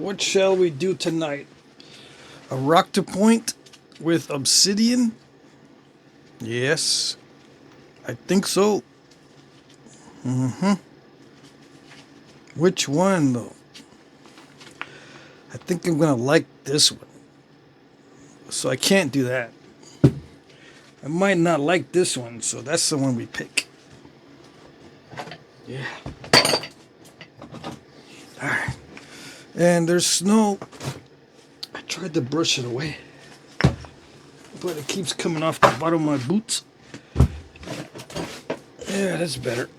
What shall we do tonight? A rock to point with obsidian? Yes, I think so. Which one though? I think I'm gonna like this one. So I can't do that. I might not like this one, so that's the one we pick. Yeah. Alright. And there's snow. I tried to brush it away, but it keeps coming off the bottom of my boots. Yeah, that's better.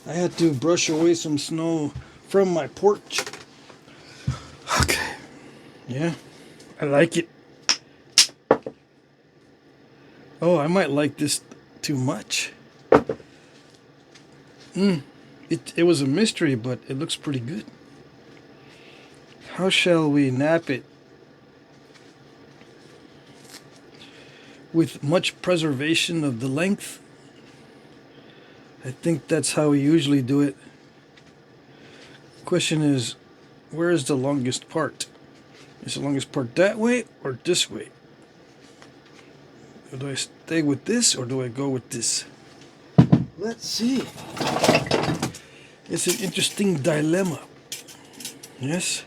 I had to brush away some snow from my porch. Okay. Yeah, I like it. Oh, I might like this too much. It was a mystery, but it looks pretty good. How shall we nap it? With much preservation of the length. I think that's how we usually do it. Question is, where is the longest part? Is the longest part that way or this way? Do I stay with this or do I go with this? Let's see. It's an interesting dilemma. Yes?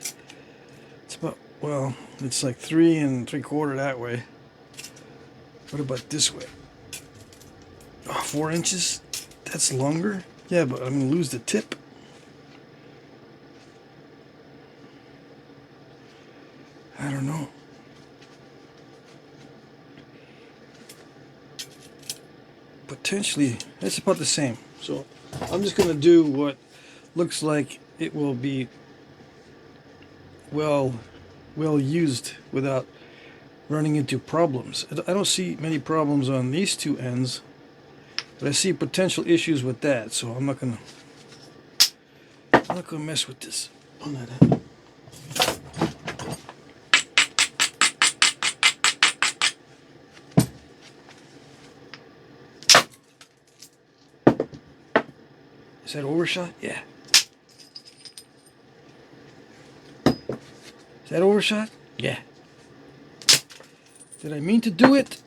It's about, well, it's like 3 3/4 that way. What about this way? Oh, 4 inches? That's longer? Yeah, but I'm going to lose the tip. I don't know. Potentially, it's about the same. So I'm just going to do what looks like it will be well used without running into problems. I don't see many problems on these two ends, but I see potential issues with that. So I'm not gonna mess with this on that end. Is that overshot? Yeah. Is that overshot? Yeah. Did I mean to do it?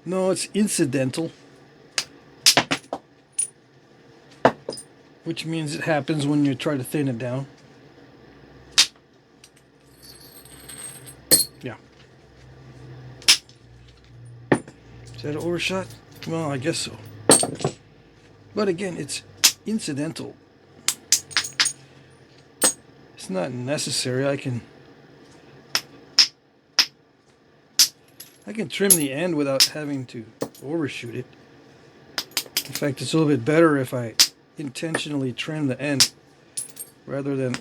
No, it's incidental. Which means it happens when you try to thin it down. Yeah. Is that an overshot? Well, I guess so. But again, it's incidental. It's not necessary. I can trim the end without having to overshoot it. In fact, it's a little bit better if I intentionally trim the end rather than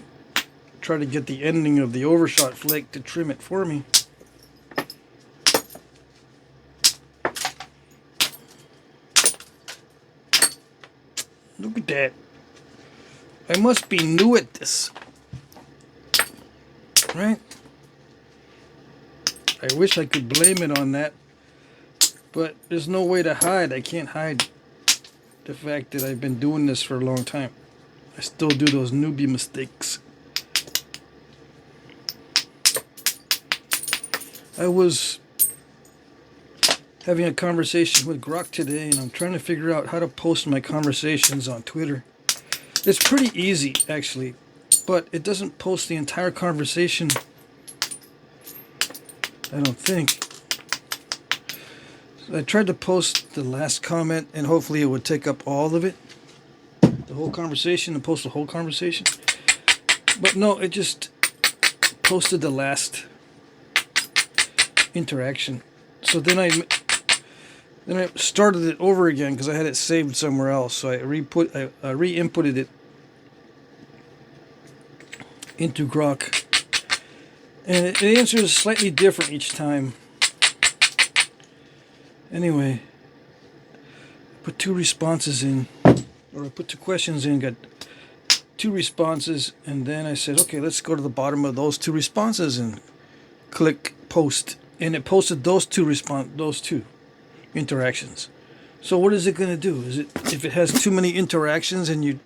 try to get the ending of the overshot flake to trim it for me. Look at that. I must be new at this. Right? I wish I could blame it on that, but there's no way to hide. I can't hide the fact that I've been doing this for a long time. I still do those newbie mistakes. I was having a conversation with Grok today, and I'm trying to figure out how to post my conversations on Twitter. It's pretty easy, actually, but it doesn't post the entire conversation, I don't think. So I tried to post the last comment, and hopefully it would take up all of it, the whole conversation, and post the whole conversation. But no, it just posted the last interaction. So then I started it over again because I had it saved somewhere else. So I re-inputted it into Grok, and it answers slightly different each time. Anyway, I put 2 responses in, or I put 2 questions in, got 2 responses, and then I said, okay, let's go to the bottom of those 2 responses and click post, and it posted those 2 interactions. So what is it going to do? Is it, if it has too many interactions and you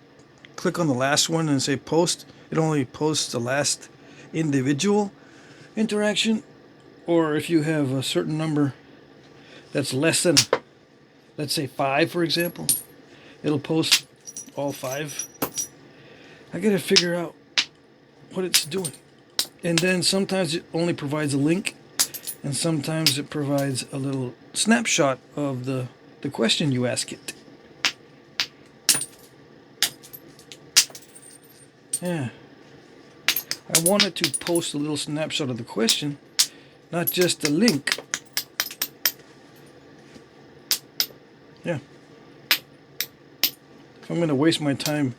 click on the last one and say post, it only posts the last individual interaction. Or if you have a certain number that's less than, let's say 5, for example, it'll post all 5. I gotta figure out what it's doing. And then sometimes it only provides a link, and sometimes it provides a little snapshot of the question you ask it. Yeah. I wanted to post a little snapshot of the question, not just a link. Yeah. If I'm going to waste my time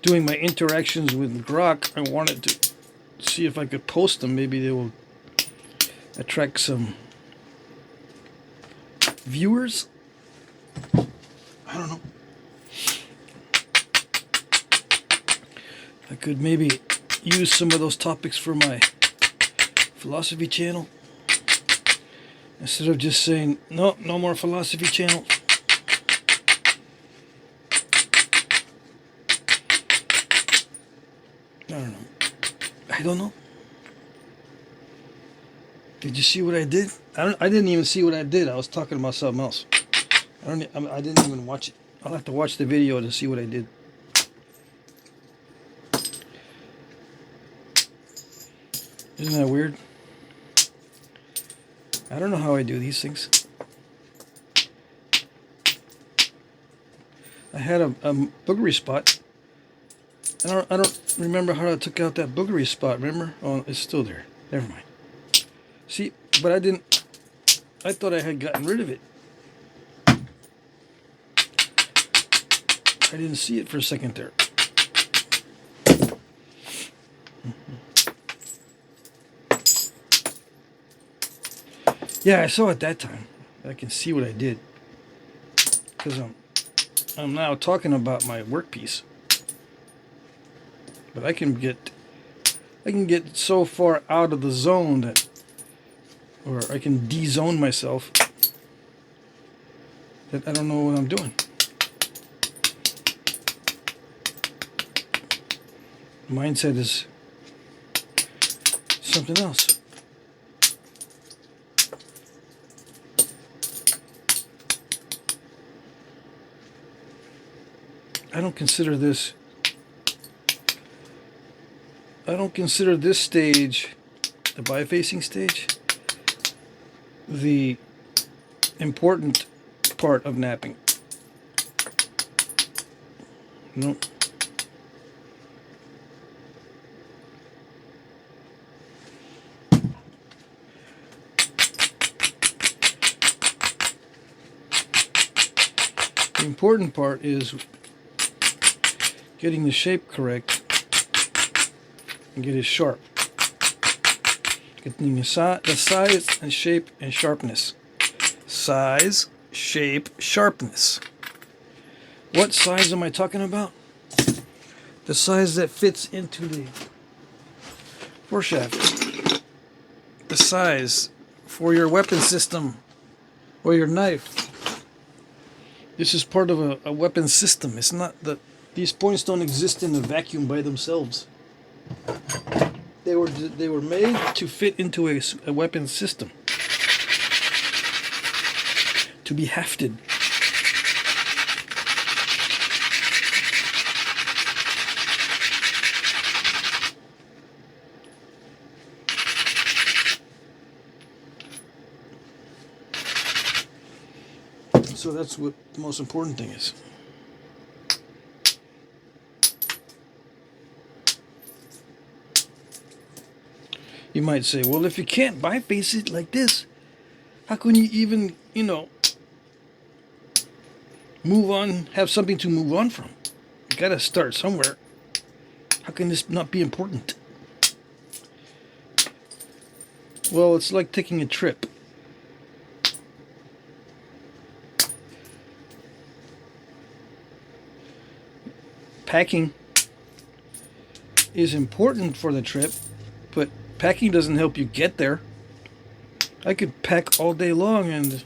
doing my interactions with Grok, I wanted to see if I could post them. Maybe they will attract some viewers. I don't know. I could maybe use some of those topics for my philosophy channel instead of just saying no more philosophy channel. I don't know. Did you see what I did? I didn't even see what I did. I was talking about something else. I didn't even watch it. I'll have to watch the video to see what I did. Isn't that weird? I don't know how I do these things. I had a boogery spot. I don't remember how I took out that boogery spot. Remember? Oh, it's still there. Never mind. See, but I didn't. I thought I had gotten rid of it. I didn't see it for a second there. Yeah, I saw it that time. I can see what I did. Because I'm now talking about my workpiece. But I can get so far out of the zone that, or I can de-zone myself that I don't know what I'm doing. Mindset is something else. I don't consider this stage, the bifacing stage, the important part of napping. No. The important part is getting the shape correct and get it sharp. Getting the size and shape and sharpness. Size, shape, sharpness. What size am I talking about? The size that fits into the foreshaft. The size for your weapon system or your knife. This is part of a weapon system. It's not that these points don't exist in a vacuum by themselves. They were made to fit into a weapon system, to be hafted. So that's what the most important thing is. You might say, well, if you can't biface it like this, how can you even, move on, have something to move on from? You gotta start somewhere. How can this not be important? Well, it's like taking a trip. Packing is important for the trip, but packing doesn't help you get there. I could pack all day long and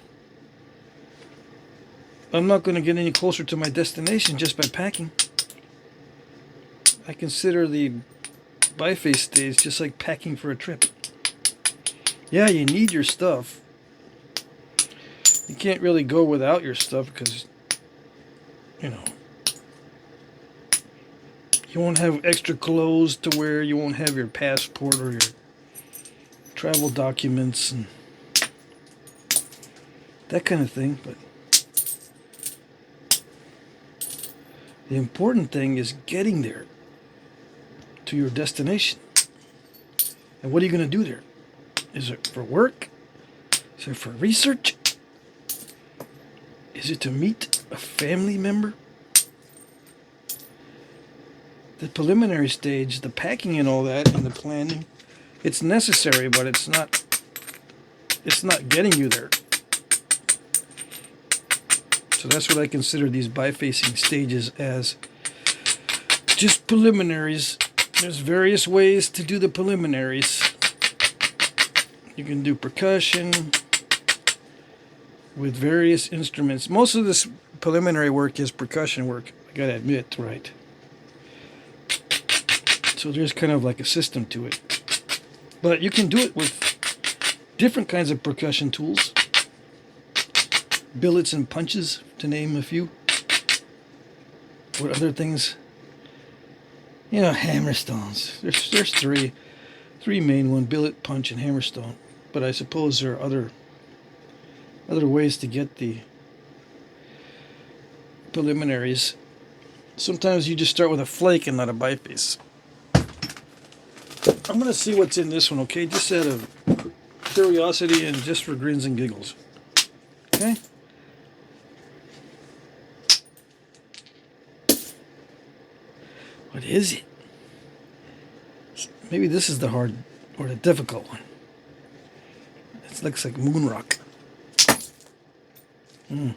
I'm not going to get any closer to my destination just by packing. I consider the biface stage just like packing for a trip. Yeah, you need your stuff. You can't really go without your stuff because, you know, you won't have extra clothes to wear. You won't have your passport or your travel documents and that kind of thing. But the important thing is getting there to your destination. And what are you going to do there? Is it for work? Is it for research? Is it to meet a family member? The preliminary stage, the packing and all that, and the planning, it's necessary, but it's not getting you there. So that's what I consider these bifacing stages as, just preliminaries. There's various ways to do the preliminaries. You can do percussion with various instruments. Most of this preliminary work is percussion work, I gotta admit, right? So there's kind of like a system to it. But you can do it with different kinds of percussion tools. Billets and punches, to name a few. What other things? You know, hammerstones. There's three main ones: billet, punch, and hammerstone. But I suppose there are other ways to get the preliminaries. Sometimes you just start with a flake and not a biface. I'm going to see what's in this one, okay? Just out of curiosity and just for grins and giggles. Okay? What is it? Maybe this is the hard or the difficult one. It looks like moon rock. Yeah,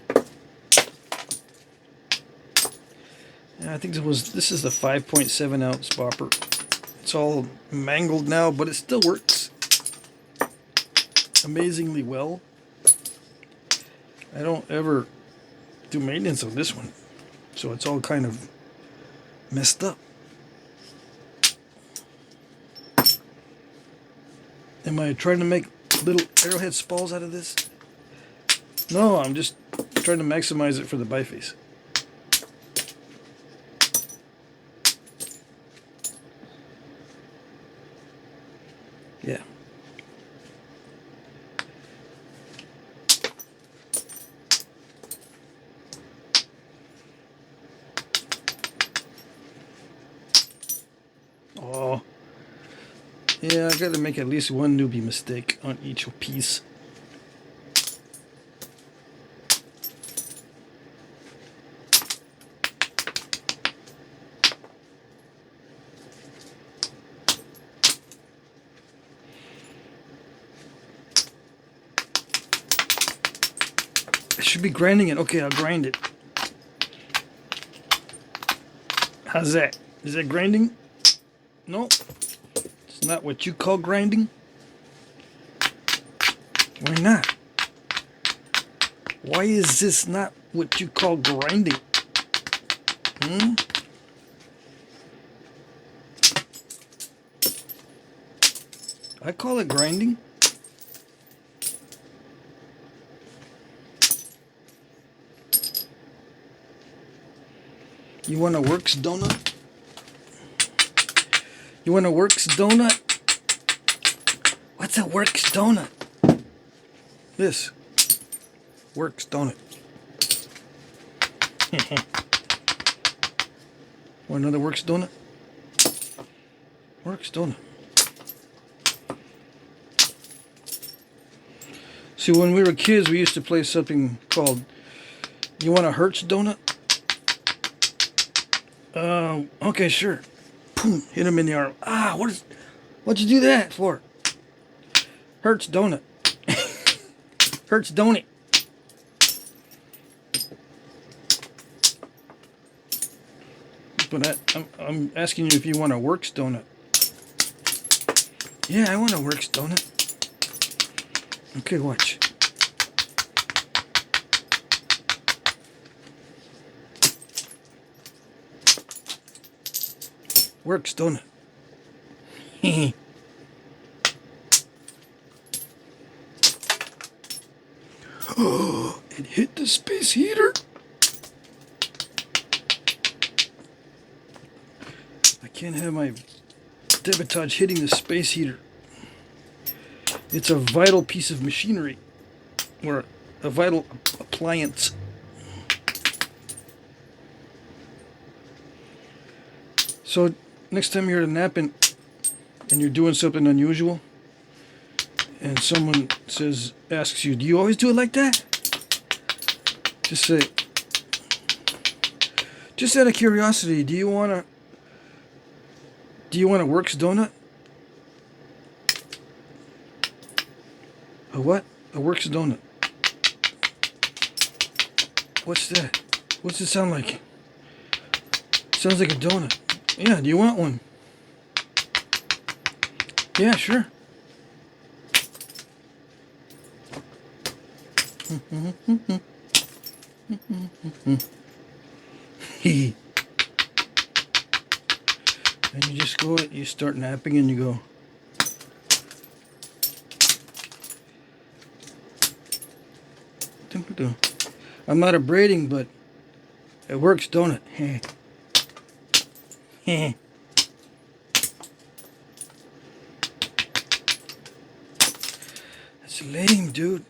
I think this is the 5.7 ounce bopper. It's all mangled now, but it still works amazingly well. I don't ever do maintenance on this one, so it's all kind of messed up. Am I trying to make little arrowhead spalls out of this? No, I'm just trying to maximize it for the biface. Yeah. Oh. Yeah, I gotta make at least one newbie mistake on each piece. I should be grinding it. Okay, I'll grind it. How's that? Is that grinding? No. It's not what you call grinding. Why not? Why is this not what you call grinding? I call it grinding. You want a works donut? You want a works donut? What's a works donut? This. Works donut. Want another works donut? Works donut. See, when we were kids, we used to play something called, you want a Hertz donut? Okay, sure. Boom, hit him in the arm. Ah, what'd you do that for? Hertz donut. Hertz donut. But I'm asking you if you want a works donut. Yeah, I want a works donut. Okay, watch. Works, don't it? Oh, it hit the space heater. I can't have my debitage hitting the space heater. It's a vital piece of machinery, or a vital appliance. So next time you're napping and you're doing something unusual, and someone asks you, do you always do it like that? Just say, just out of curiosity, do you want a Works donut? A what? A Works donut. What's that? What's it sound like? Sounds like a donut. Yeah, do you want one? Yeah, sure. And you just go, you start napping and you go. I'm not abrading, but it works, don't it? That's lame, dude.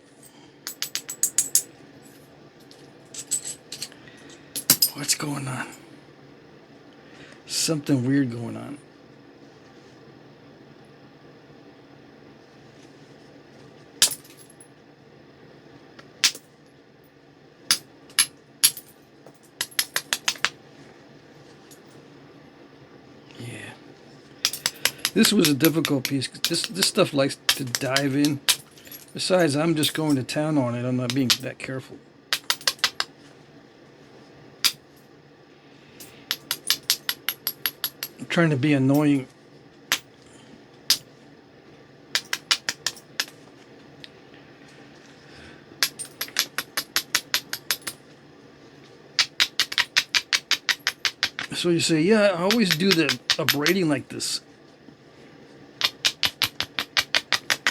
What's going on? Something weird going on. Yeah. This was a difficult piece. This stuff likes to dive in. Besides, I'm just going to town on it. I'm not being that careful. I'm trying to be annoying. So you say, yeah, I always do the abrading like this.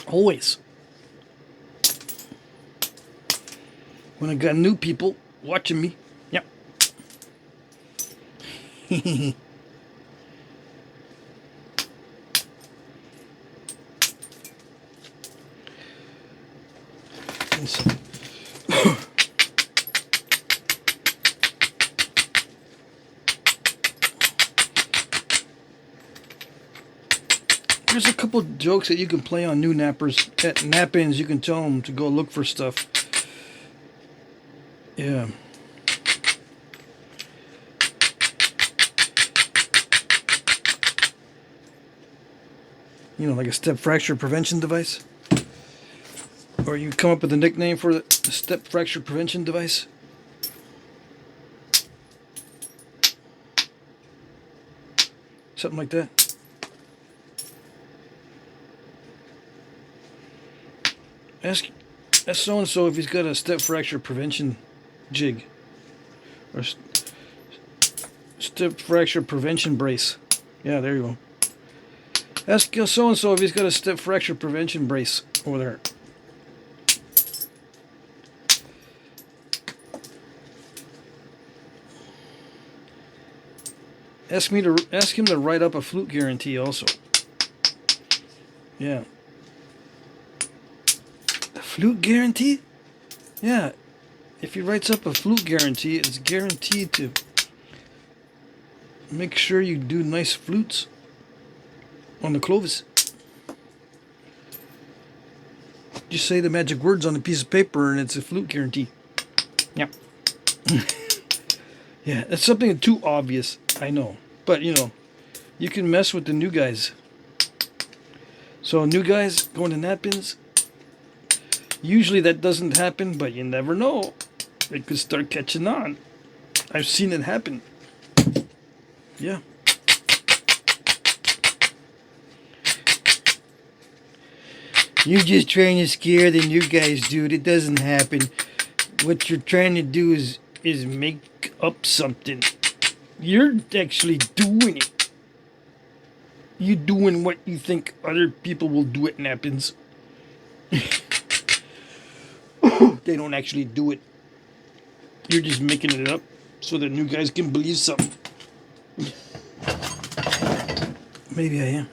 Always. When I got new people watching me. Yep. There's a couple jokes that you can play on new nappers. At nap-ins, you can tell them to go look for stuff. Yeah. You know, like a step fracture prevention device? Or you come up with a nickname for the step fracture prevention device? Something like that. Ask so-and-so if he's got a step fracture prevention jig. Or step fracture prevention brace. Yeah, there you go. Ask so-and-so if he's got a step fracture prevention brace over there. Ask him to write up a flute guarantee also. Yeah. A flute guarantee? Yeah. If he writes up a flute guarantee, it's guaranteed to make sure you do nice flutes on the Clovis. Just say the magic words on a piece of paper and it's a flute guarantee. Yep. Yeah, that's something too obvious, I know. But, you know, you can mess with the new guys. So, new guys going to nap-ins, usually that doesn't happen, but you never know. It could start catching on. I've seen it happen. Yeah. You're just trying to scare the new guys, dude. It doesn't happen. What you're trying to do is make up something. You're actually doing it. You doing what you think other people will do at Knappings. They don't actually do it. You're just making it up so that new guys can believe something. Maybe I am.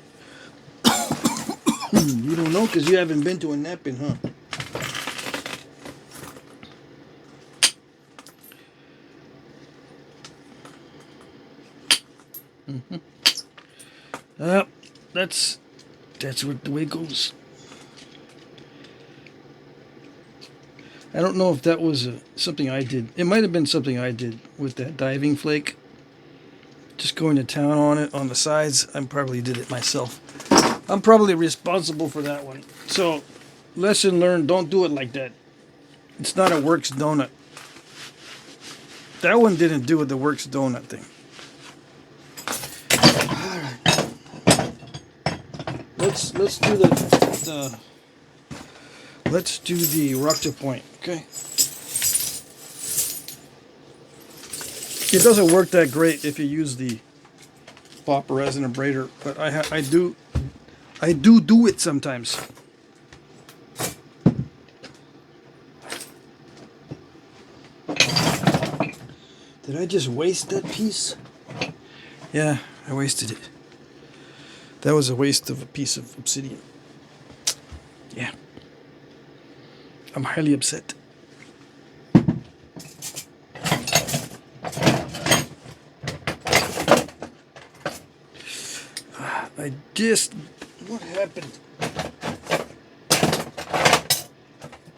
You don't know because you haven't been to a napping, huh? That's what the way it goes. I don't know if that was something I did. It might have been something I did with that diving flake. Just going to town on it on the sides. I probably did it myself. I'm probably responsible for that one. So, lesson learned, don't do it like that. It's not a Works donut. That one didn't do with the Works donut thing. Let's do let's do the rock to point, okay? It doesn't work that great if you use the popper as an abrader, but I do it sometimes. Did I just waste that piece? Yeah, I wasted it. That was a waste of a piece of obsidian. Yeah. I'm highly upset. What happened?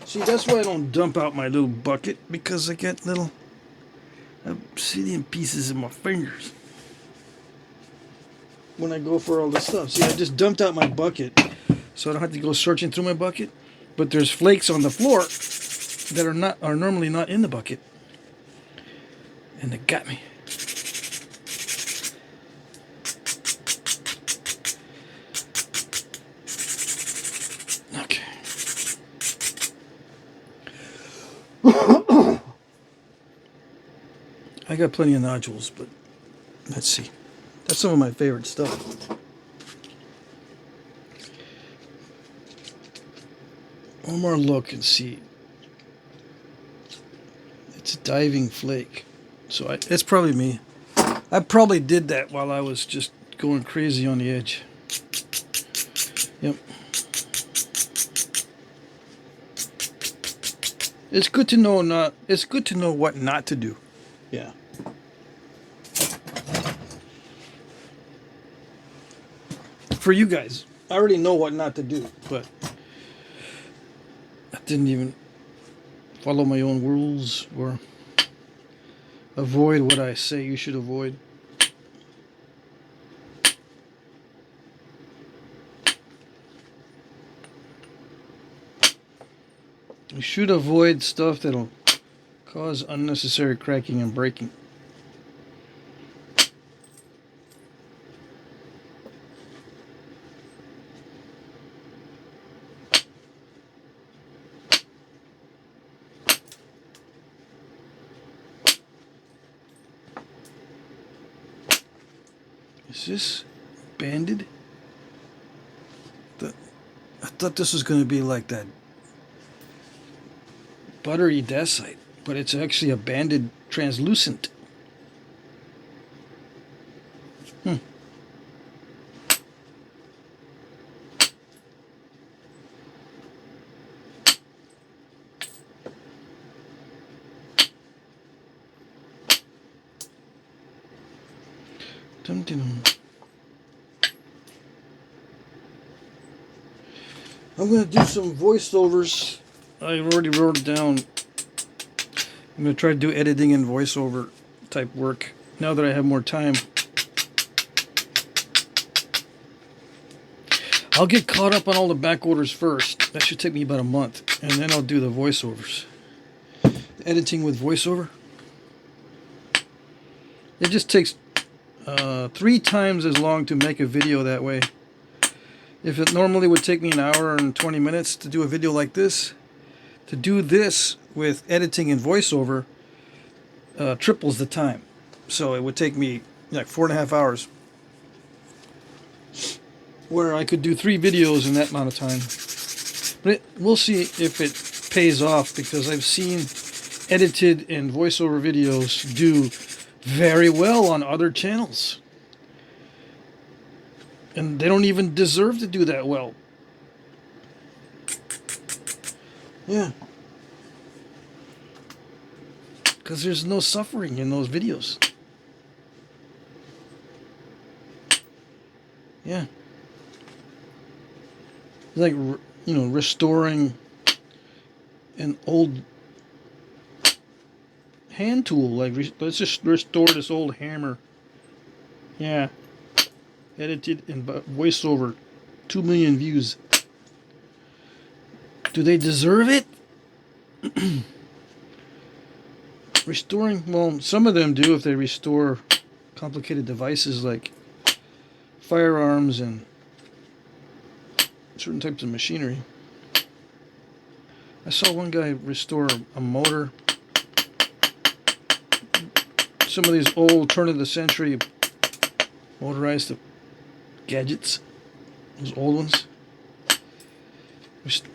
See, that's why I don't dump out my little bucket, because I get little obsidian pieces in my fingers when I go for all this stuff. See, I just dumped out my bucket, so I don't have to go searching through my bucket. But there's flakes on the floor that are normally not in the bucket, and they got me. Okay. I got plenty of nodules, but let's see. That's some of my favorite stuff. One more look and see. It's a diving flake. So it's probably me. I probably did that while I was just going crazy on the edge. Yep. It's good to know it's good to know what not to do. Yeah. For you guys, I already know what not to do, but I didn't even follow my own rules or avoid what I say you should avoid. You should avoid stuff that'll cause unnecessary cracking and breaking. Is this banded? I thought this was going to be like that buttery dacite, but it's actually a banded translucent. I'm going to do some voiceovers. I already wrote it down. I'm going to try to do editing and voiceover type work now that I have more time. I'll get caught up on all the back orders first. That should take me about a month. And then I'll do the voiceovers. Editing with voiceover. It just takes 3 times as long to make a video that way. If it normally would take me an hour and 20 minutes to do a video like this, to do this with editing and voiceover triples the time. So it would take me like 4.5 hours. where I could do 3 videos in that amount of time. But we'll see if it pays off, because I've seen edited and voiceover videos do very well on other channels. And they don't even deserve to do that well. Yeah. Because there's no suffering in those videos. Yeah. It's like, you know, restoring an old hand tool. Like, let's just restore this old hammer. Yeah. Edited and voiceover. 2 million views. Do they deserve it? Restoring, well, some of them do if they restore complicated devices like firearms and certain types of machinery. I saw one guy restore a motor. Some of these old turn of the century motorized gadgets, those old ones.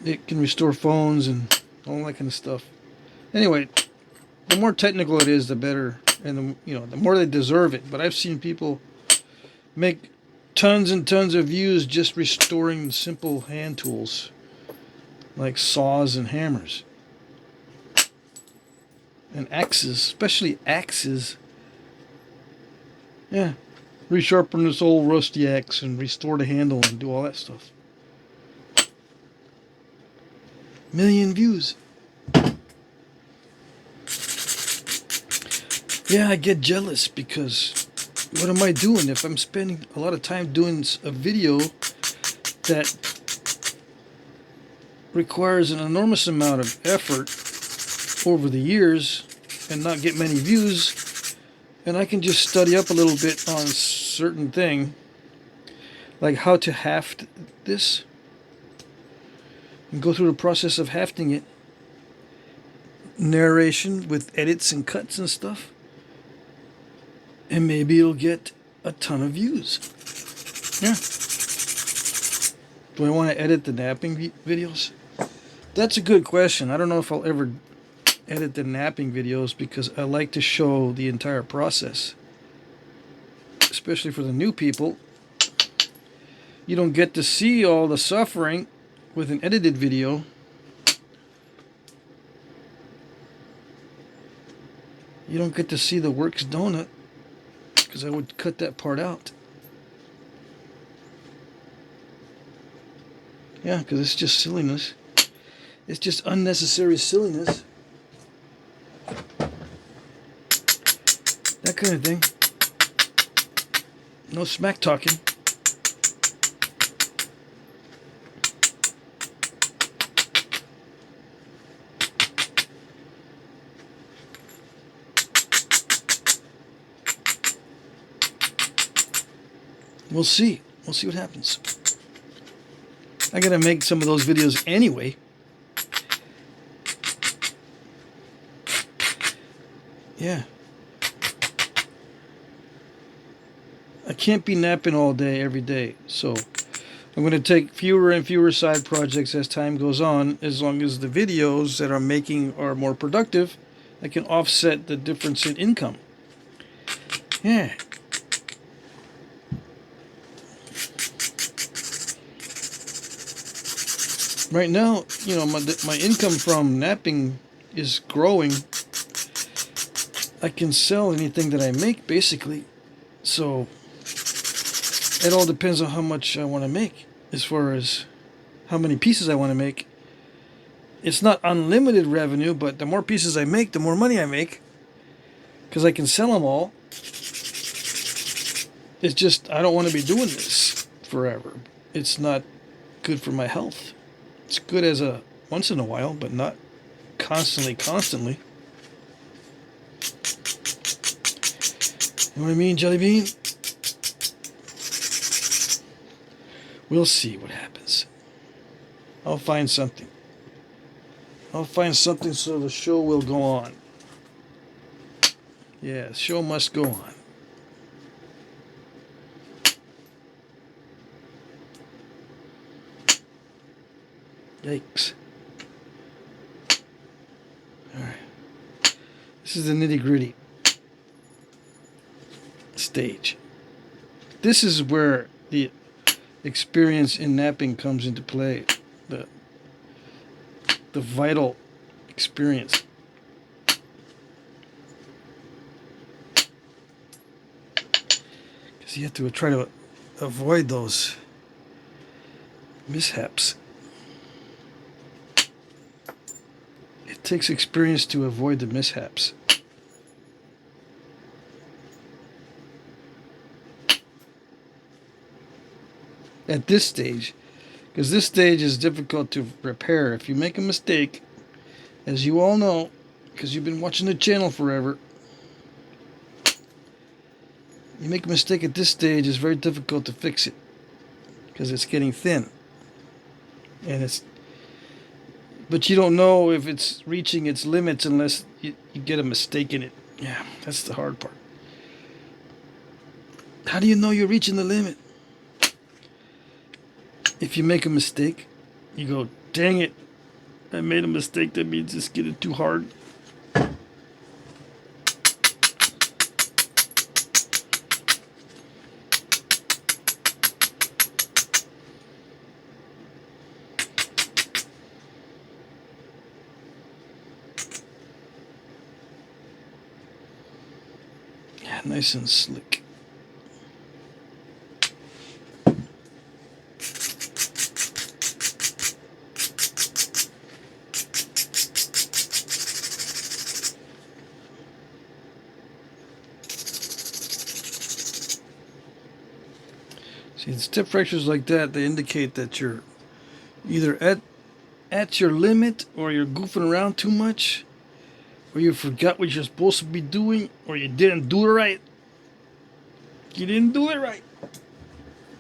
It can restore phones and all that kind of stuff. Anyway, the more technical it is, the better, and the more they deserve it. But I've seen people make tons and tons of views just restoring simple hand tools like saws and hammers and axes, especially axes. Yeah, resharpen this old rusty axe and restore the handle and do all that stuff. 1 million views. Yeah, I get jealous, because what am I doing if I'm spending a lot of time doing a video that requires an enormous amount of effort over the years and not get many views, and I can just study up a little bit on certain thing, like how to haft this, and go through the process of hafting it, narration with edits and cuts and stuff, and maybe it'll get a ton of views. Yeah. Do I want to edit the napping videos? That's a good question. I don't know if I'll ever edit the napping videos, because I like to show the entire process, especially for the new people. You don't get to see all the suffering with an edited video. You don't get to see the works donut, because I would cut that part out. Yeah, because it's just silliness. It's just unnecessary silliness. That kind of thing. No smack talking. We'll see. We'll see what happens. I gotta make some of those videos anyway. Yeah. I can't be napping all day, every day. So I'm going to take fewer and fewer side projects as time goes on. As long as the videos that I'm making are more productive, I can offset the difference in income. Yeah. Right now, my income from napping is growing. I can sell anything that I make, basically. So it all depends on how much I want to make, as far as how many pieces I want to make. It's not unlimited revenue, but the more pieces I make, the more money I make, because I can sell them all. It's just, I don't want to be doing this forever. It's not good for my health. It's good as a once in a while, but not constantly. You know what I mean, Jelly Bean? We'll see what happens. I'll find something. I'll find something so the show will go on. Yeah, the show must go on. Yikes. Alright. This is the nitty-gritty stage. This is where the experience in knapping comes into play. The vital experience. Because you have to try to avoid those mishaps. It takes experience to avoid the mishaps. At this stage, because this stage is difficult to repair. If you make a mistake, as you all know, because you've been watching the channel forever, you make a mistake at this stage, it's very difficult to fix it because it's getting thin, but you don't know if it's reaching its limits unless you get a mistake in it. Yeah, that's the hard part. How do you know you're reaching the limit? If you make a mistake, you go, dang it, I made a mistake. That means it's getting too hard. Yeah, nice and slick. See, the step fractures like that, they indicate that you're either at your limit, or you're goofing around too much, or you forgot what you're supposed to be doing, or you didn't do it right. You didn't do it right.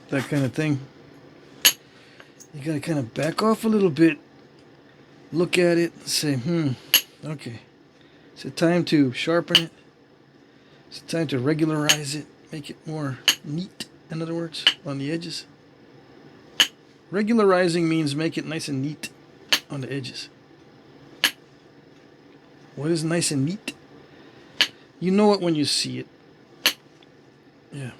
That kind of thing. You gotta kind of back off a little bit, look at it, and say, okay. Is it time to sharpen it? Is it time to regularize it? Make it more neat, in other words, on the edges. Regularizing means make it nice and neat on the edges. What is nice and neat? You know it when you see it. Yeah.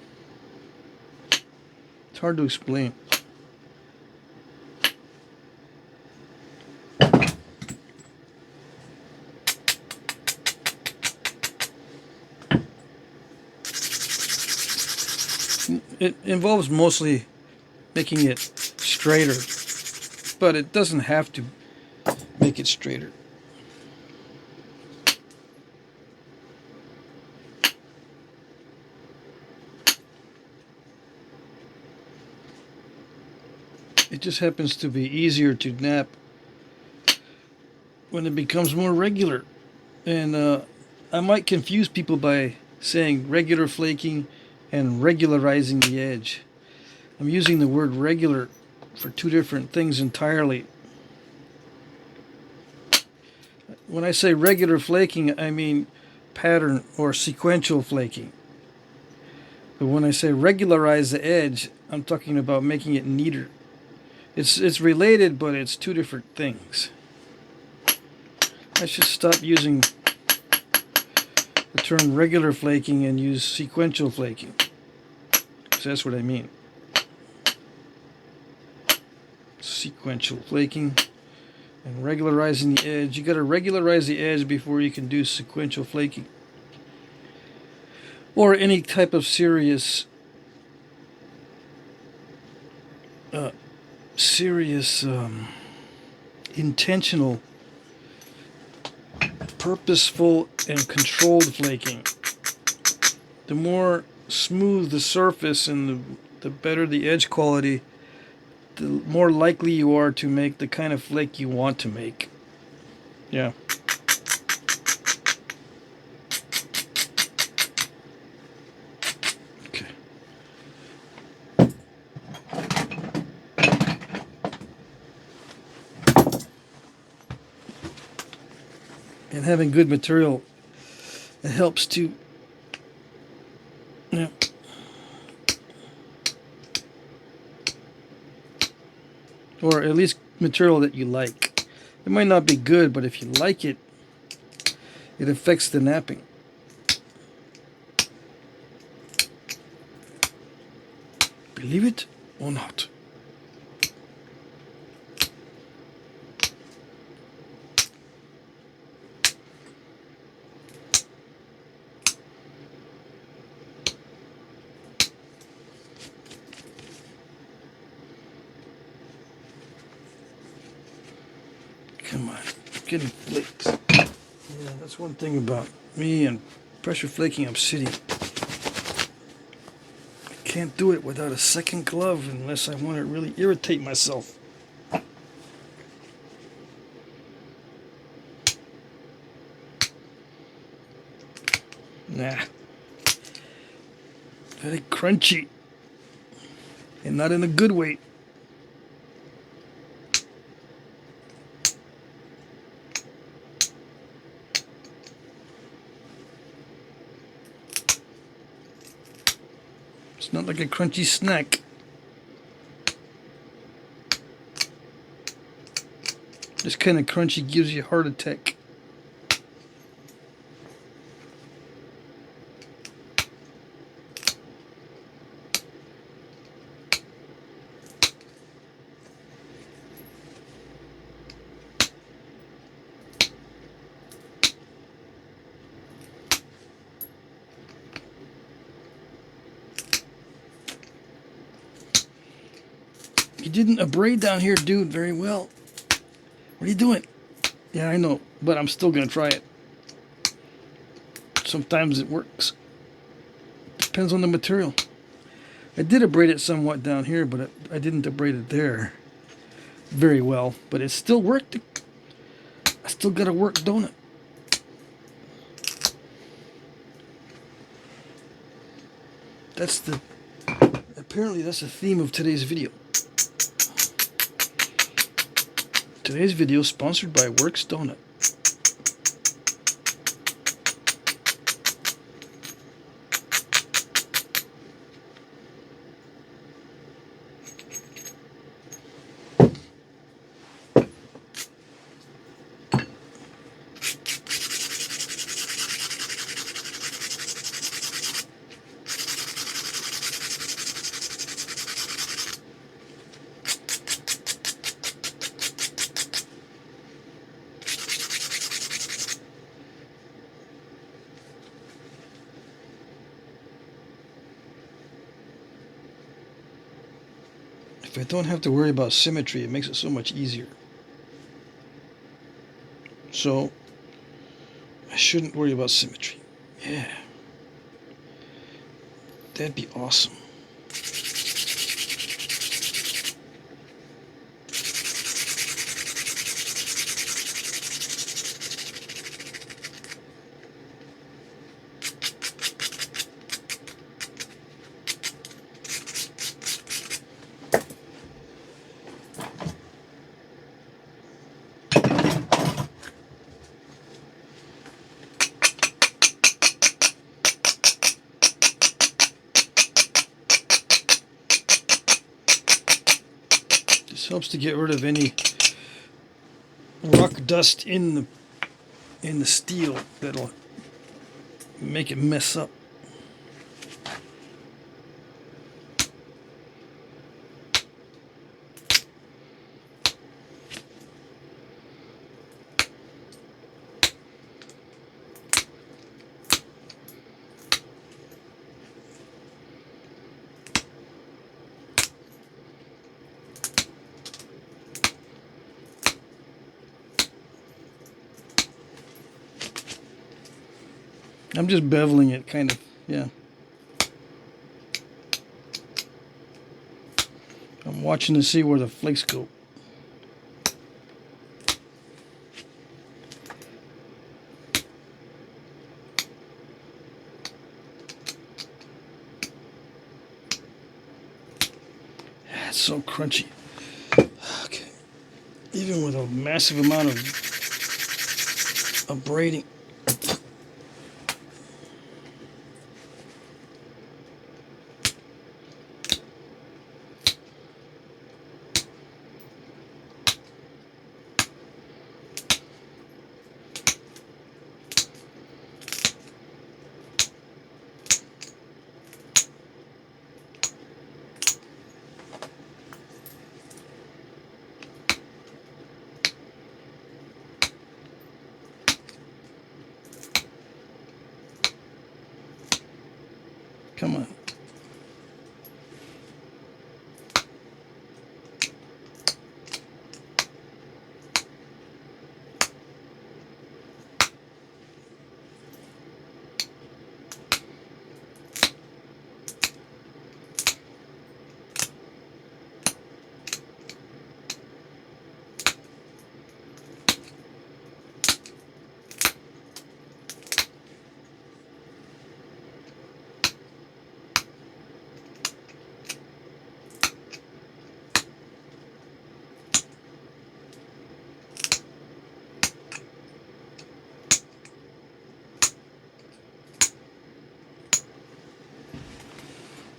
It's hard to explain. It involves mostly making it straighter, but it doesn't have to make it straighter. It just happens to be easier to knap when it becomes more regular. And I might confuse people by saying regular flaking and regularizing the edge. I'm using the word regular for two different things entirely. When I say regular flaking, I mean pattern or sequential flaking. But when I say regularize the edge, I'm talking about making it neater. It's related, but it's two different things. I should stop using the term regular flaking and use sequential flaking, because that's what I mean. Sequential flaking and regularizing the edge. You got to regularize the edge before you can do sequential flaking, or any type of serious intentional, purposeful, and controlled flaking. The more smooth the surface and the better the edge quality, the more likely you are to make the kind of flake you want to make. Yeah. Okay. And having good material, it helps to, yeah. or at least material that you like. It might not be good, but if you like it, it affects the knapping. Believe it or not. Come on, I'm getting flakes. Yeah, that's one thing about me and pressure flaking Obsidian. I can't do it without a second glove unless I want to really irritate myself. Nah. Very crunchy. And not in a good way. It's not like a crunchy snack. This kind of crunchy gives you a heart attack. You didn't abrade down here, dude, very well. What are you doing? Yeah, I know, but I'm still going to try it. Sometimes it works. Depends on the material. I did abrade it somewhat down here, but I didn't abrade it there very well. But it still worked. I still got a work donut. Apparently that's the theme of today's video. Today's video is sponsored by Works Donut. If I don't have to worry about symmetry, it makes it so much easier. So, I shouldn't worry about symmetry. Yeah. That'd be awesome. This helps to get rid of any rock dust in the steel that'll make it mess up. I'm just beveling it, kind of, yeah. I'm watching to see where the flakes go. It's so crunchy. Okay. Even with a massive amount of abrading. Come on.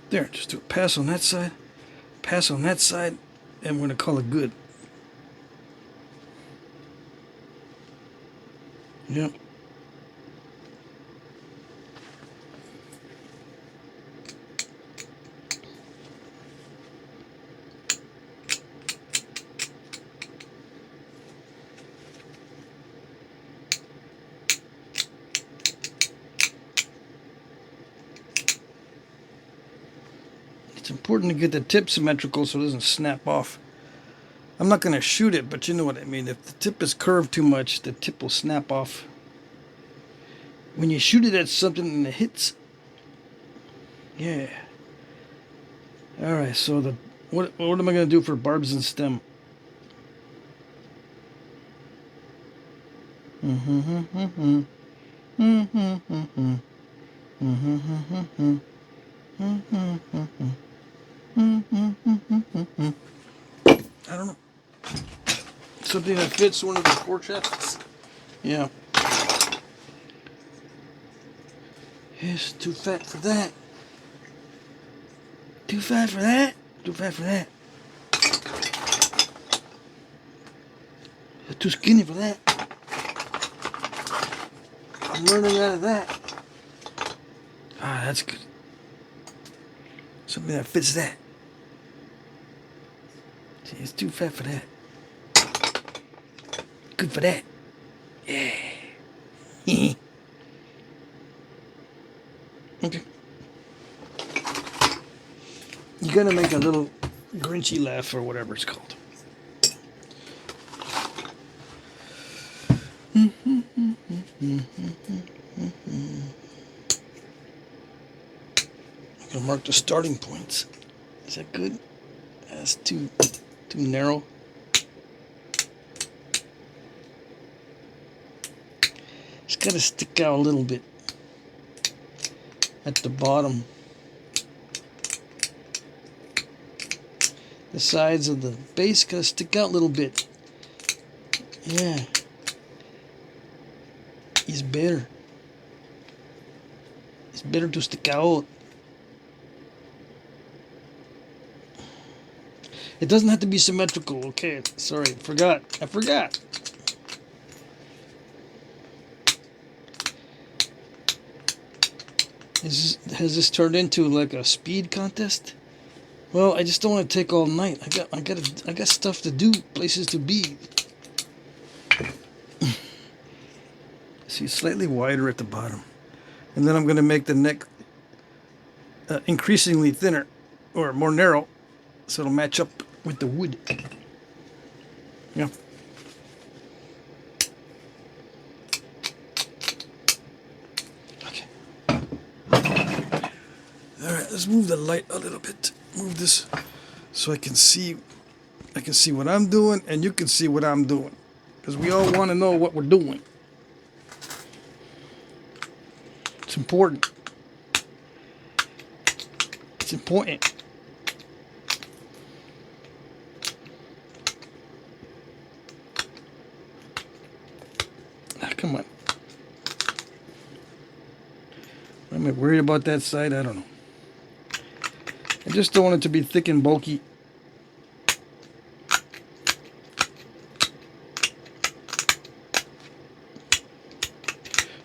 There, just do a pass on that side, pass on that side, and we're going to call it good. Yep. It's important to get the tip symmetrical so it doesn't snap off. I'm not going to shoot it, but you know what I mean. If the tip is curved too much, the tip will snap off. When you shoot it at something and it hits, yeah. All right, so what am I going to do for barbs and stem? I don't know. Something that fits one of the four chests. Yeah. It's too fat for that. Too fat for that. Too fat for that. Too skinny for that. I'm learning out of that. Ah, that's good. Something that fits that. See, it's too fat for that. Good for that. Yeah. Okay. You gotta make a little Grinchy laugh or whatever it's called. I'm gonna mark the starting points. Is that good? That's too narrow. It's gotta stick out a little bit at the bottom. The sides of the base gotta stick out a little bit. Yeah. It's better. It's better to stick out. It doesn't have to be symmetrical. Okay, sorry, I forgot. Has this turned into like a speed contest? Well, I just don't want to take all night. I got stuff to do, places to be. See, slightly wider at the bottom, and then I'm going to make the neck increasingly thinner or more narrow, so it'll match up with the wood. Yeah. Okay. All right, let's move the light a little bit. Move this so I can see what I'm doing and you can see what I'm doing, because we all want to know what we're doing. It's important. It's important. Ah, come on. Am I worried about that side? I don't know. I just don't want it to be thick and bulky.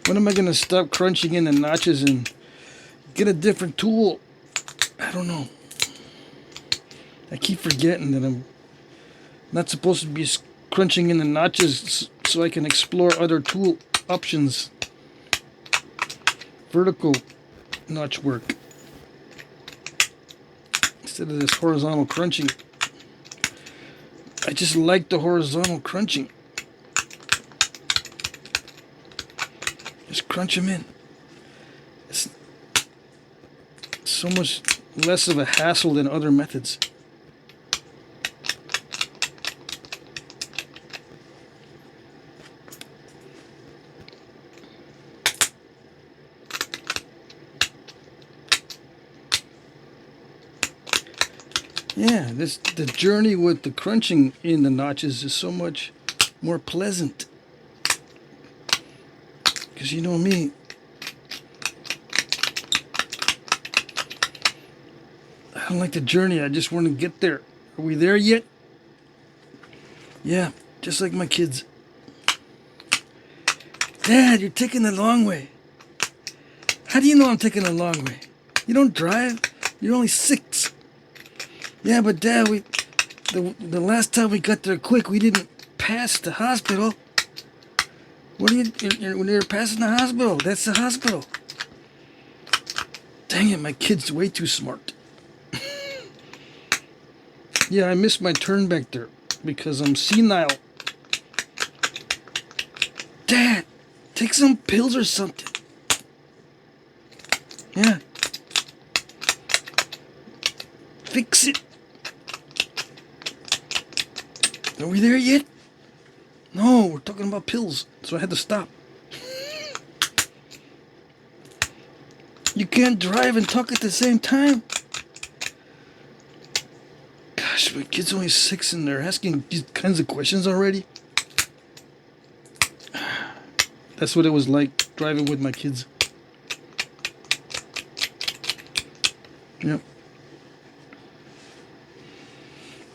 When am I going to stop crunching in the notches and get a different tool? I don't know. I keep forgetting that I'm not supposed to be crunching in the notches so I can explore other tool options. Vertical notch work. instead of this horizontal crunching. I just like the horizontal crunching. Just crunch them in. It's so much less of a hassle than other methods. Yeah, the journey with the crunching in the notches is so much more pleasant. Because you know me, I don't like the journey, I just want to get there. Are we there yet? Yeah, just like my kids. Dad, you're taking the long way. How do you know I'm taking the long way? You don't drive? You're only 6. Yeah, but Dad, the last time we got there quick, we didn't pass the hospital. What are when you're passing the hospital? That's the hospital. Dang it, my kid's way too smart. Yeah, I missed my turn back there because I'm senile. Dad, take some pills or something. Yeah. Fix it. Are we there yet? No, we're talking about pills, so I had to stop. You can't drive and talk at the same time. Gosh, my kid's only 6 and they're asking these kinds of questions already. That's what it was like driving with my kids. Yep.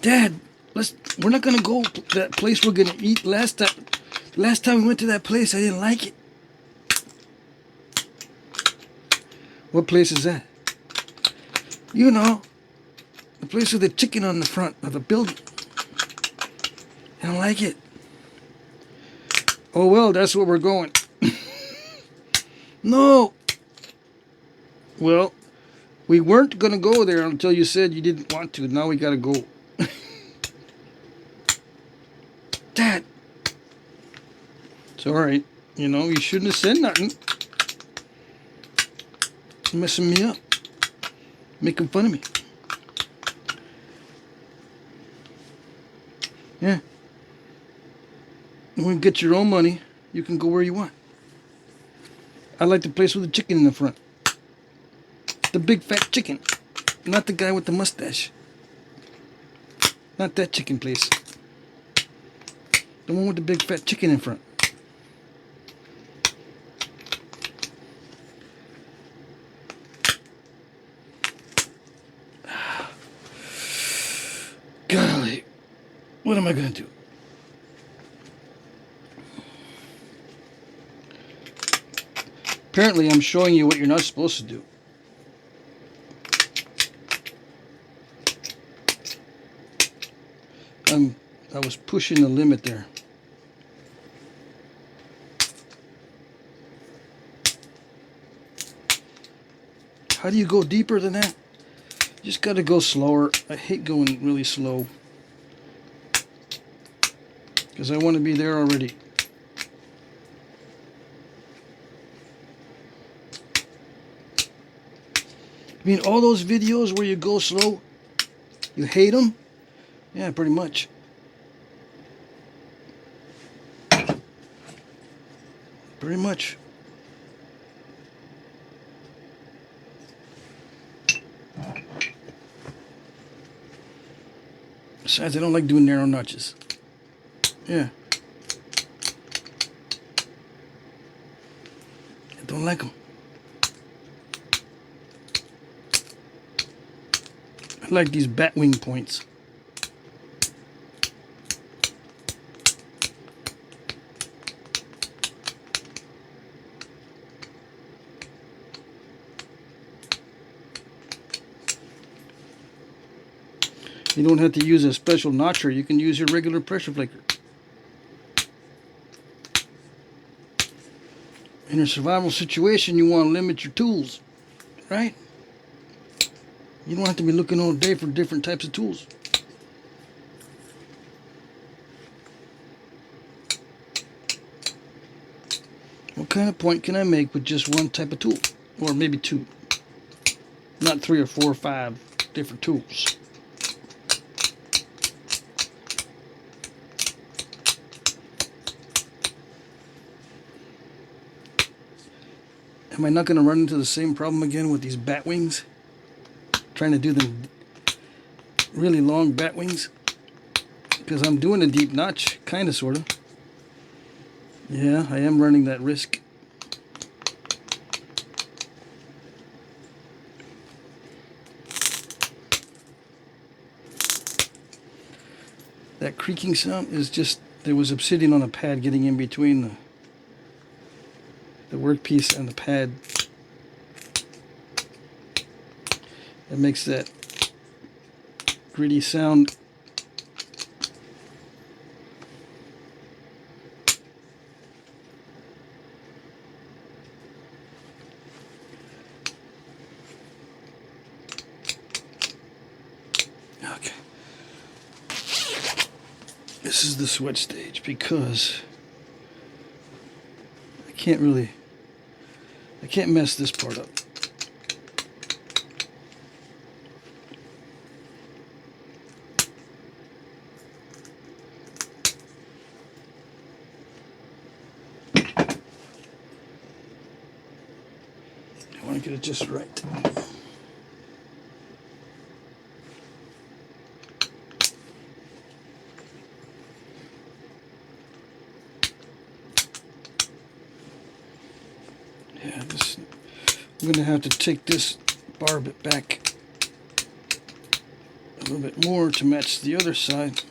Dad, we're not gonna go to that place we're gonna eat. Last time we went to that place, I didn't like it. What place is that? You know, the place with the chicken on the front of the building. I don't like it. Oh well, that's where we're going. No. Well, we weren't gonna go there until you said you didn't want to. Now we gotta go. Dad. It's alright. You know, you shouldn't have said nothing. You're messing me up. Making fun of me. Yeah. When you get your own money, you can go where you want. I like the place with the chicken in the front. The big fat chicken. Not the guy with the mustache. Not that chicken place. The one with the big fat chicken in front. Golly. What am I going to do? Apparently I'm showing you what you're not supposed to do. I was pushing the limit there. How do you go deeper than that? You just got to go slower. I hate going really slow because I want to be there already. I mean, all those videos where you go slow, you hate them? Yeah, pretty much. Pretty much. Besides, I don't like doing narrow notches. Yeah. I don't like them. I like these bat wing points. You don't have to use a special notcher. You can use your regular pressure flaker. In a survival situation, you want to limit your tools, right? You don't have to be looking all day for different types of tools. What kind of point can I make with just one type of tool? Or maybe two. Not 3 or 4 or 5 different tools. Am I not going to run into the same problem again with these bat wings? Trying to do them really long bat wings? Because I'm doing a deep notch, kind of, sort of. Yeah, I am running that risk. That creaking sound is just, there was obsidian on a pad getting in between the workpiece and the pad. It makes that gritty sound. Okay. This is the sweat stage because I can't mess this part up. I want to get it just right. Yeah, I'm going to have to take this bar bit back a little bit more to match the other side.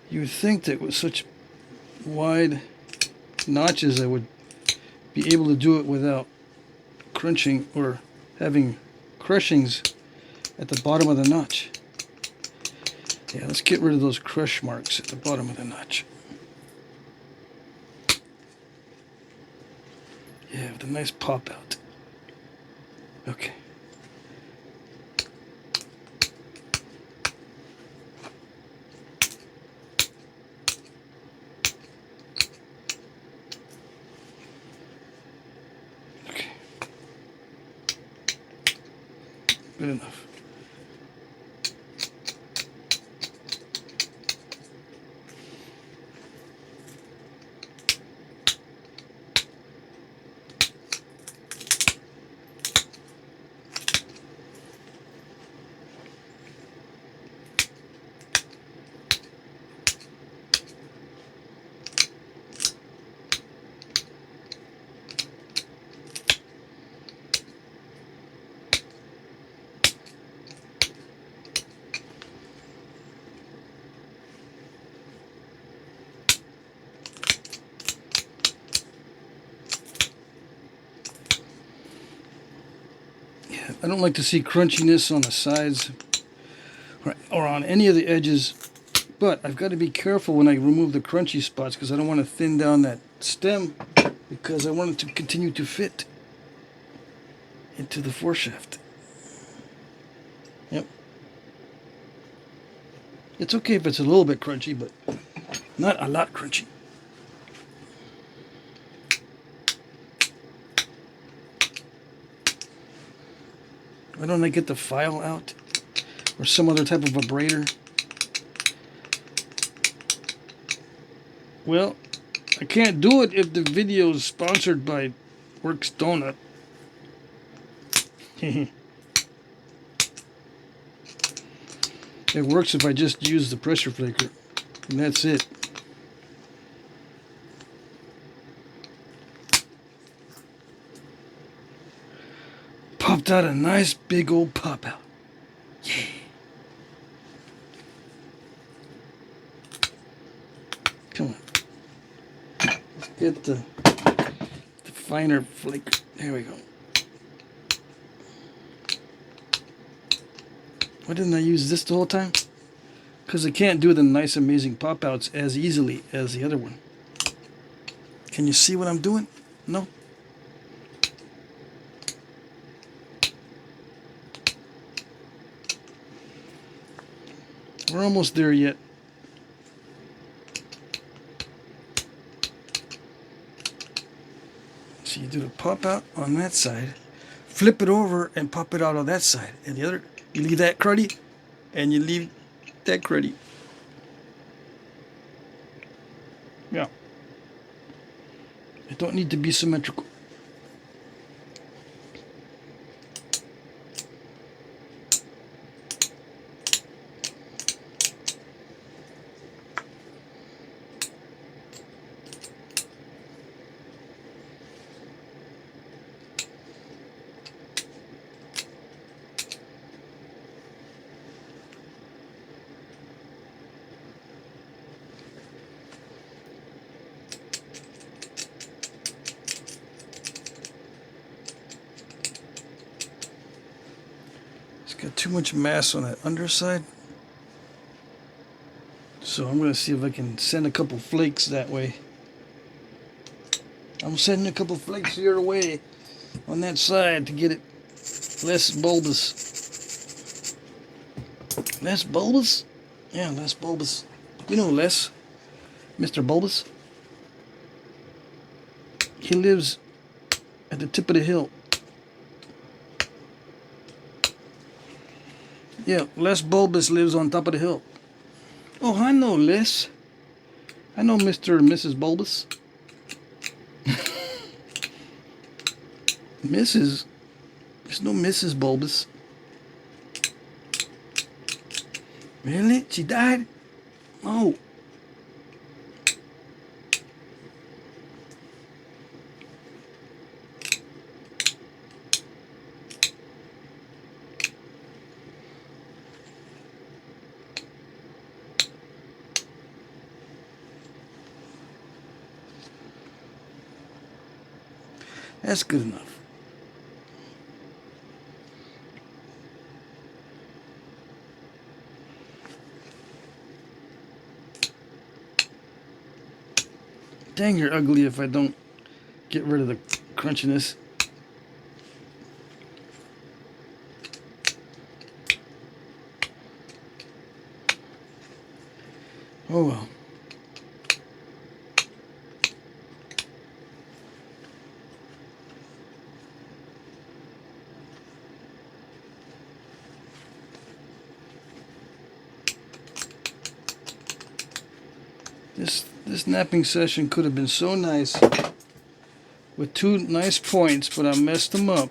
You would think that with such wide notches I would be able to do it without crunching or having crushings at the bottom of the notch. Yeah, let's get rid of those crush marks at the bottom of the notch. Yeah, with a nice pop out. Okay. Okay. Good enough. I don't like to see crunchiness on the sides or on any of the edges, but I've got to be careful when I remove the crunchy spots because I don't want to thin down that stem because I want it to continue to fit into the foreshaft. Yep. It's okay if it's a little bit crunchy, but not a lot crunchy. Why don't I get the file out? Or some other type of abrader? Well, I can't do it if the video is sponsored by Works Donut. It works if I just use the pressure flaker. And that's it. Popped out a nice big old pop out. Yeah. Come on. Let's get the finer flake. There we go. Why didn't I use this the whole time? because it can't do the nice amazing pop outs as easily as the other one. Can you see what I'm doing? No? We're almost there yet. So you do the pop out on that side, flip it over and pop it out on that side. And the other, you leave that cruddy, and you leave that cruddy. Yeah. It don't need to be symmetrical. Got too much mass on that underside, so I'm going to see if I can send a couple flakes that way. I'm sending a couple flakes your way on that side to get it less bulbous. Less bulbous? Yeah, less bulbous. You know Les, Mr. Bulbous. He lives at the tip of the hill. Yeah, Les Bulbous lives on top of the hill. Oh, I know Les. I know Mr. and Mrs. Bulbous. Mrs. There's no Mrs. Bulbous. Really? She died? Oh. That's good enough. Dang, you're ugly if I don't get rid of the crunchiness. Oh well. This napping session could have been so nice with two nice points, but I messed them up.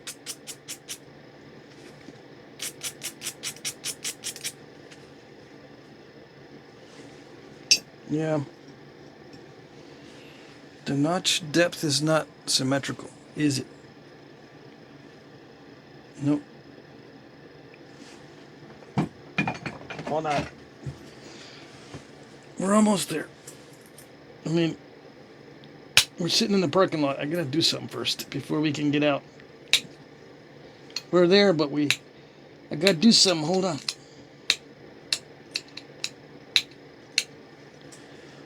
Yeah. The notch depth is not symmetrical, is it? Nope. Hold on. We're almost there. I mean, we're sitting in the parking lot. I gotta do something first before we can get out. We're there, but I gotta do something. Hold on.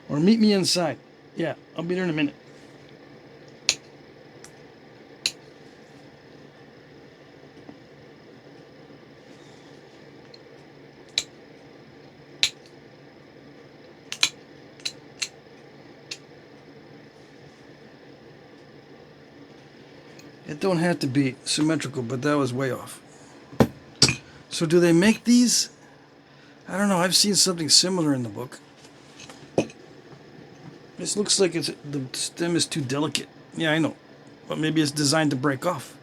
Or meet me inside. Yeah, I'll be there in a minute. It don't have to be symmetrical, but that was way off. So do they make these? I don't know. I've seen something similar in the book. This looks like the stem is too delicate. Yeah, I know. But maybe it's designed to break off.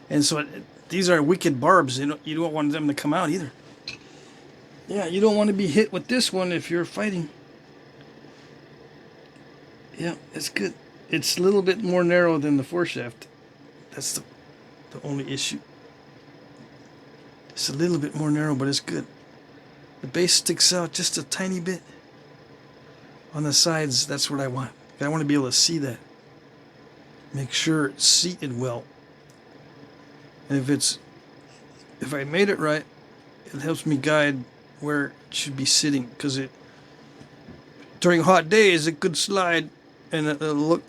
And so these are wicked barbs. You don't want them to come out either. Yeah, you don't want to be hit with this one if you're fighting. Yeah, it's good. It's a little bit more narrow than the foreshaft. That's the only issue. It's a little bit more narrow, but it's good. The base sticks out just a tiny bit. On the sides, that's what I want. I want to be able to see that. Make sure it's seated well. And if I made it right, it helps me guide where it should be sitting, because it during hot days it could slide and it'll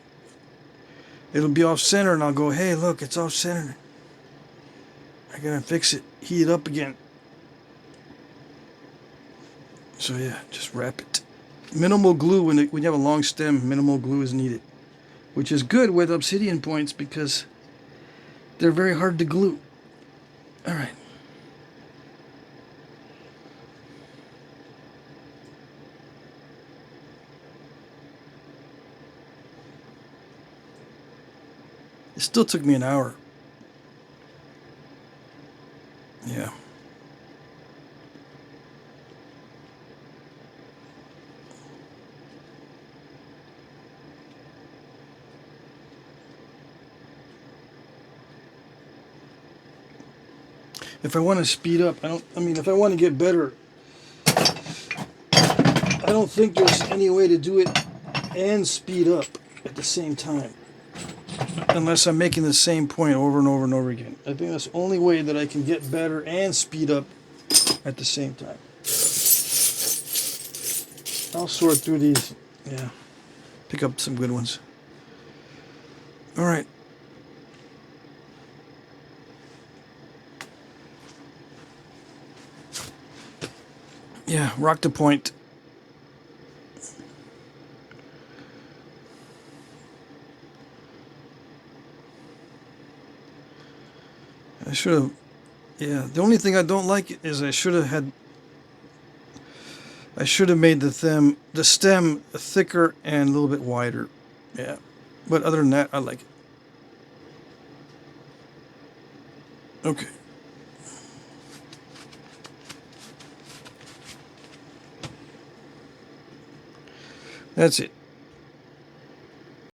be off center, and I'll go, hey, look, it's off center. I gotta fix it, heat it up again. So yeah, just wrap it. Minimal glue when you have a long stem. Minimal glue is needed, which is good with obsidian points because they're very hard to glue. All right. It still took me an hour. Yeah. If I want to speed up, if I want to get better, I don't think there's any way to do it and speed up at the same time. Unless I'm making the same point over and over and over again. I think that's the only way that I can get better and speed up at the same time. I'll sort through these. Yeah. Pick up some good ones. All right. Yeah, rock the point. I should have, yeah, the only thing I don't like is I should have made the stem thicker and a little bit wider. Yeah, but other than that, I like it. Okay. That's it.